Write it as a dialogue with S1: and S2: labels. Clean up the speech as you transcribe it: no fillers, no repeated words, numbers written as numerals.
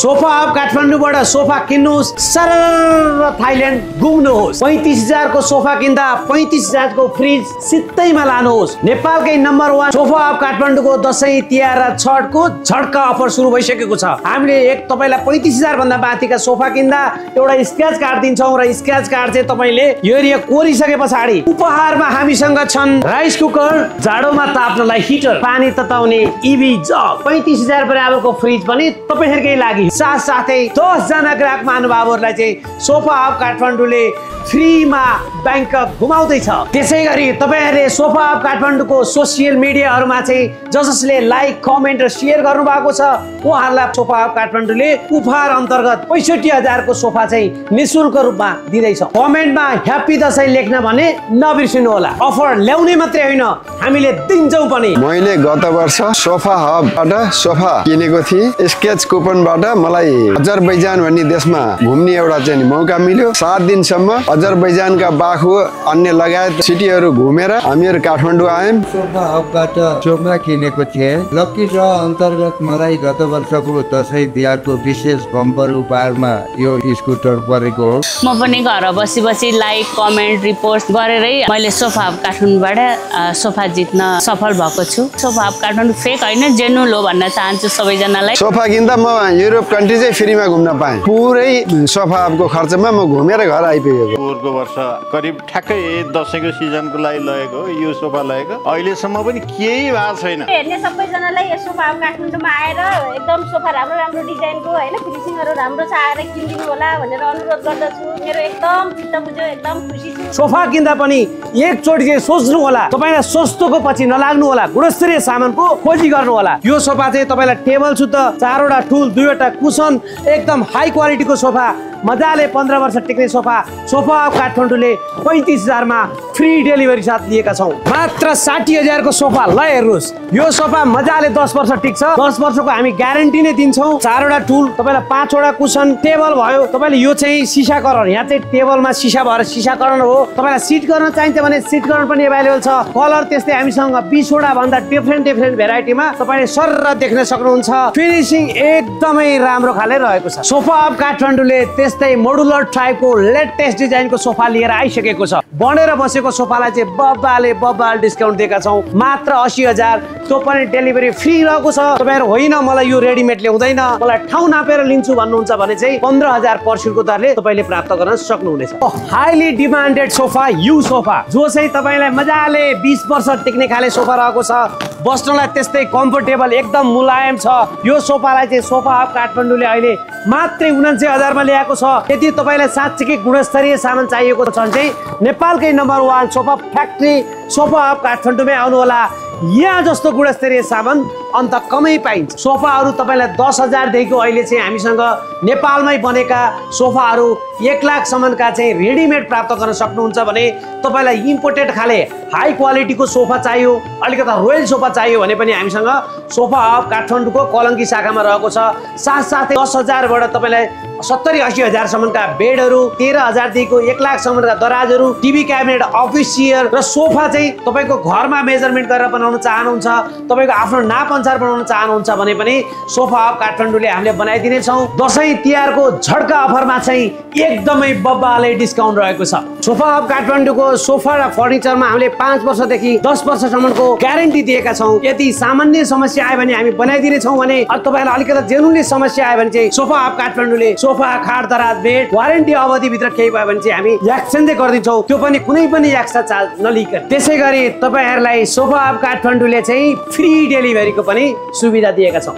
S1: Sofa of काठमाडौँबाट sofa किन्नुहोस्, सरर थाइल्यान्ड घुम्नुहोस्। 35,000 को सोफा किन्दा 35,000 को फ्रिज सित्तैमा लानुहोस्। नेपालकै नम्बर 1 सोफा अफ काठमाडौँको दशैं तिहार र छठको झड्का अफर सुरु भइसकेको छ। हामीले तपाईलाई 35,000 भन्दा माथिका सोफा किन्दा एउटा स्क्र्याच कार्ड दिन्छौं र स्क्र्याच कार्ड चाहिँ तपाईले यो एरिया कोरिसके पछाडी उपहारमा हामीसँग छन् राइस कुकर, जाडोमा ताप्नलाई हिटर, पानी तताउने इभी जग, 35,000 बराबरको फ्रिज पनि तपाईहरुकै लागि। साथसाथै 10 जना ग्राहक महानुभावहरुलाई चाहिँ सोफा अफ काठमाडौँले फ्रीमा बैंकक घुमाउँदैछ। त्यसैगरी तपाईहरुले सोफा अफ काठमाडौँको सोशल मिडियाहरुमा चाहिँ जसले लाइक, कमेन्ट र शेयर गर्नु भएको छ उहाँहरुलाई सोफा अफ काठमाडौँले उपहार अन्तर्गत 65,000 को सोफा चाहिँ निशुल्क रूपमा दिँदैछ। कमेन्टमा ह्यापी दशैं लेख्न भने नबिर्सिनु होला। अफर ल्याउने मात्रै होइन, हामीले दिन्छौं पनि।
S2: मैले गत वर्ष सोफा हबबाट सोफा किनेको थिएँ। स्केच कुपनबाट मलाई अजरबैजान भन्ने देशमा घुम्ने एउटा चाहिँ मौका मिल्यो। 7 दिनसम्म अजरबैजानका बाखु अन्य लगायत सिटीहरू घुमेर हामीहरू काठमाडौँ आयौँ।
S3: सोफा हबबाट सोफा किनेको थिएँ। लकी ड्र अन्तर्गत मलाई गत वर्षको दशैं तिहारको विशेष बम्पर उपहारमा यो स्कुटर परेको हो।
S4: म पनि घर बसी बसी लाइक, कमेन्ट, रिपोस्ट गरेरै मैले सोफा अफ काठमाडौँबाट सोफा जित्न सफल भएको छु। सोफा अफ काठमाडौँ फेक होइन, जेन्युन हो भन्न चाहन्छु सबैजनालाई।
S2: सोफा किन्दा म युरोप कन्ट्री चाहिँ फ्रीमा घुम्न पाएँ। पुरै सोफा अफको खर्चमा म घुमेर घर आइपुगेको।
S5: पोहोरको वर्ष करिब ठ्याक्कै दशैंको सिजनको लागि लगेको यो सोफा लगेको, अहिलेसम्म पनि केही भएको छैन।
S6: हेर्ने सबैजनालाई यो सोफा अफ काठमाडौँमा आएर एकदम सोफा राम्रो राम्रो डिजाइनको हैन, फिनिसिङहरु राम्रो छ आएर किनिदिनु होला भनेर अनुरोध गर्दछु। मेरो एकदम चित्त बुझ्यो, एकदम खुसी छु।
S1: सोफा किन्दा पनि एकचोटि चाहिँ सोच्नु होला, तपाईलाई सस्तोको पछि नलाग्नु होला, गुणस्तरीय सामानको खोजी गर्नु होला। यो सोफा चाहिँ तपाईलाई टेबल सुत्त, 4 वटा टुल, 2 वटा कुसन, एकदम हाई क्वालिटीको सोफा, मजाले 15 वर्ष टिक्ने सोफा। सोफा अफ काठमाडौँले 35,000 मा फ्री डेलिभरी साथ दिएका छौं। मात्र 60,000 को सोफा ल हेर्नुस्। यो सोफा मजाले 10 वर्ष टिक्छ। 10 वर्षको हामी ग्यारेन्टी नै दिन्छौं। 4 वटा टुल, तपाईलाई 5 वटा कुसन, टेबल भयो। तपाईले यो चाहिँ सिसाकरण, यहाँ चाहिँ टेबलमा सिसा भएर सिसाकरण हो। तपाईलाई सिट गर्न चाहिन्छ भने सिट गर्न पनि अवेलेबल छ। कलर त्यस्तै हामीसँग 20 वटा भन्दा डिफरेन्ट भेराइटीमा तपाईले सरर देख्न सक्नुहुन्छ। फिनिशिङ एकदमै राम्रो खाले रहेको छ। सोफा अफ काठमाडौँले त्यस्तै मोडुलर टाइपको लेटेस्ट डिजाइनको सोफा लिएर आइसकेको छ। बनेर बसेको सोफालाई चाहिँ बब्बाल डिस्काउन्ट दिएका छौं। मात्र 80,000, त्यो पनि डेलिभरी फ्री रहेको छ। तपाईहरु होइन मलाई यो रेडिमेड ल्याउँदैन, मलाई ठाउँ नापेर लिन्छु भन्नुहुन्छ भने चाहिँ 15,000 पर्सेन्टको दरले तपाईले प्राप्त गर्न सक्नुहुनेछ। Highly demanded sofa you sofa, जो चाहिँ तपाईलाई मजाले 20 वर्ष टिक्ने खाले सोफा रहेको छ। बस्नलाई त्यस्तै कम्फर्टेबल, एकदम मुलायम छ। यो सोफालाई चाहिँ सोफा अफ काठमाडौँले अहिले मात्रै 79,000 मा ल्याएको छ। यदि तपाईलाई साँच्चै गुणस्तरीय सामान चाहिएको छ भने चाहिँ नेपालकै number 1 sofa factory sofa of काठमाडौँमै आउनु होला। यहाँ जस्तो गुणस्तरीय सामान अन्त कमै पाइन्छ। सोफाहरू तपाईलाई 10,000 देखिको अहिले चाहिँ हामीसँग नेपालमै बनेका सोफाहरू 1 लाख सम्मका चाहिँ रेडिमेड प्राप्त गर्न सक्नुहुन्छ भने तपाईलाई इम्पोर्टेड खाले हाई क्वालिटीको सोफा चाहियो, अलिकता रोयल सोफा चाहियो भने पनि हामीसँग सोफा अफ काठमाडौँको कलङ्की शाखामा रहेको छ। साथसाथै 10,000 बाट तपाईलाई 70-80,000 सम्मका बेडहरू, 13,000 देखिको 1 लाख सम्मका दराजहरू, टिभी क्याबिनेट, अफिस चेयर र सोफा चाहिँ तपाईको घरमा मेजरमेन्ट गरेर बनाउन चाहनुहुन्छ, तपाईको आफ्नो नाप अनुसार बनाउन चाहनुहुन्छ भने पनि सोफा अफ काठमाडौँले हामीले बनाइदिने छौं। दशैं तिहारको झड्का अफरमा चाहिँ एकदमै बब्बाले डिस्काउन्ट रहेको छ। सोफा अफ काठमाडौँको सोफा र फर्निचरमा हामीले 5 वर्षदेखि 10 वर्षसम्मको ग्यारेन्टी दिएका छौं। यदि सामान्य समस्या आयो भने हामी बनाइदिने छौं भने तपाईलाई अलिकति जेनुनली समस्या आयो भने चाहिँ सोफा अफ काठमाडौँले सोफा, खाट, दराज, बेड वारेन्टी अवधि भित्र केही भयो भने चाहिँ हामी एक्सचेन्जै गरिदिन्छौं, त्यो पनि कुनै पनि एक्स्ट्रा चार्ज नलिकन। त्यसैगरी तपाईहरुलाई सोफा अफ काठमाडौँले चाहिँ फ्री डेलिभरीको पनि सुविधा दिएका छौं।